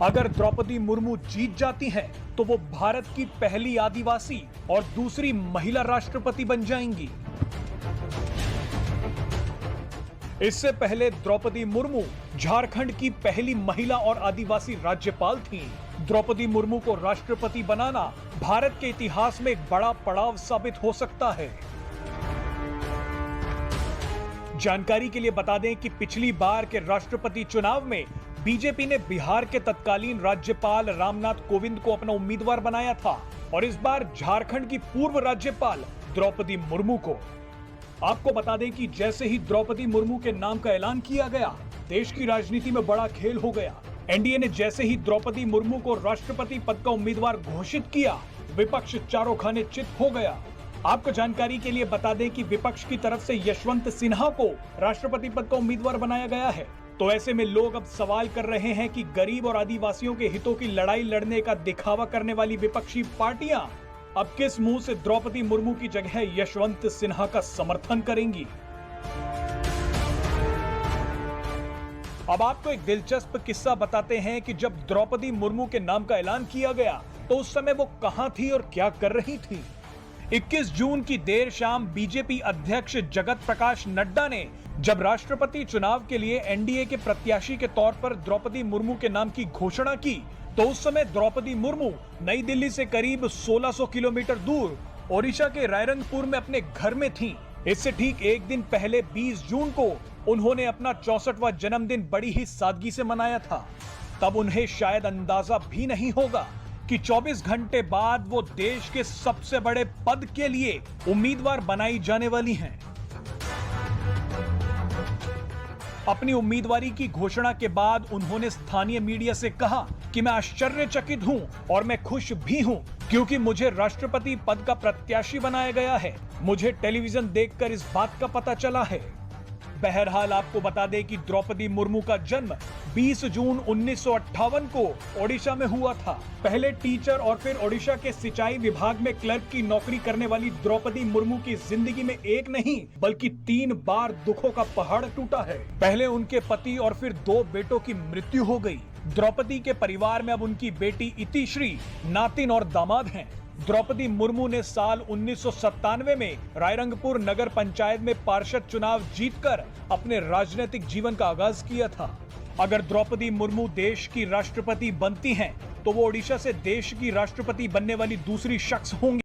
अगर द्रौपदी मुर्मू जीत जाती हैं, तो वो भारत की पहली आदिवासी और दूसरी महिला राष्ट्रपति बन जाएंगी। इससे पहले द्रौपदी मुर्मू झारखंड की पहली महिला और आदिवासी राज्यपाल थीं। द्रौपदी मुर्मू को राष्ट्रपति बनाना भारत के इतिहास में एक बड़ा पड़ाव साबित हो सकता है। जानकारी के लिए बता दें कि पिछली बार के राष्ट्रपति चुनाव में बीजेपी ने बिहार के तत्कालीन राज्यपाल रामनाथ कोविंद को अपना उम्मीदवार बनाया था और इस बार झारखंड की पूर्व राज्यपाल द्रौपदी मुर्मू को। आपको बता दें कि जैसे ही द्रौपदी मुर्मू के नाम का ऐलान किया गया, देश की राजनीति में बड़ा खेल हो गया। एनडीए ने जैसे ही द्रौपदी मुर्मू को राष्ट्रपति पद का उम्मीदवार घोषित किया, विपक्ष चारों खाने चित हो गया। आपको जानकारी के लिए बता दें कि विपक्ष की तरफ से यशवंत सिन्हा को राष्ट्रपति पद का उम्मीदवार बनाया गया है। तो ऐसे में लोग अब सवाल कर रहे हैं कि गरीब और आदिवासियों के हितों की लड़ाई लड़ने का दिखावा करने वाली विपक्षी पार्टियां अब किस मुंह से द्रौपदी मुर्मू की जगह यशवंत सिन्हा का समर्थन करेंगी। अब आपको एक दिलचस्प किस्सा बताते हैं कि जब द्रौपदी मुर्मू के नाम का ऐलान किया गया तो उस समय वो कहां थी और क्या कर रही थी। 21 जून की देर शाम बीजेपी अध्यक्ष जगत प्रकाश नड्डा ने जब राष्ट्रपति चुनाव के लिए एनडीए के प्रत्याशी के तौर पर द्रौपदी मुर्मू के नाम की घोषणा की, तो उस समय द्रौपदी मुर्मू नई दिल्ली से करीब 1600 किलोमीटर दूर ओडिशा के रायरंगपुर में अपने घर में थीं। इससे ठीक एक दिन पहले 20 जून को उन्होंने अपना 64वां जन्मदिन बड़ी ही सादगी से मनाया था। तब उन्हें शायद अंदाजा भी नहीं होगा कि 24 घंटे बाद वो देश के सबसे बड़े पद के लिए उम्मीदवार बनाई जाने वाली हैं। अपनी उम्मीदवारी की घोषणा के बाद उन्होंने स्थानीय मीडिया से कहा कि मैं आश्चर्यचकित हूं और मैं खुश भी हूं क्योंकि मुझे राष्ट्रपति पद का प्रत्याशी बनाया गया है। मुझे टेलीविजन देखकर इस बात का पता चला है। बहरहाल आपको बता दें कि द्रौपदी मुर्मू का जन्म 20 जून 1958 को ओडिशा में हुआ था। पहले टीचर और फिर ओडिशा के सिंचाई विभाग में क्लर्क की नौकरी करने वाली द्रौपदी मुर्मू की जिंदगी में एक नहीं बल्कि 3 बार दुखों का पहाड़ टूटा है। पहले उनके पति और फिर 2 बेटों की मृत्यु हो गई। द्रौपदी के परिवार में अब उनकी बेटी इतिश्री, नातिन और दामाद हैं। द्रौपदी मुर्मू ने साल 1997 में रायरंगपुर नगर पंचायत में पार्षद चुनाव जीतकर अपने राजनीतिक जीवन का आगाज किया था। अगर द्रौपदी मुर्मू देश की राष्ट्रपति बनती हैं, तो वो ओडिशा से देश की राष्ट्रपति बनने वाली दूसरी शख्स होंगी।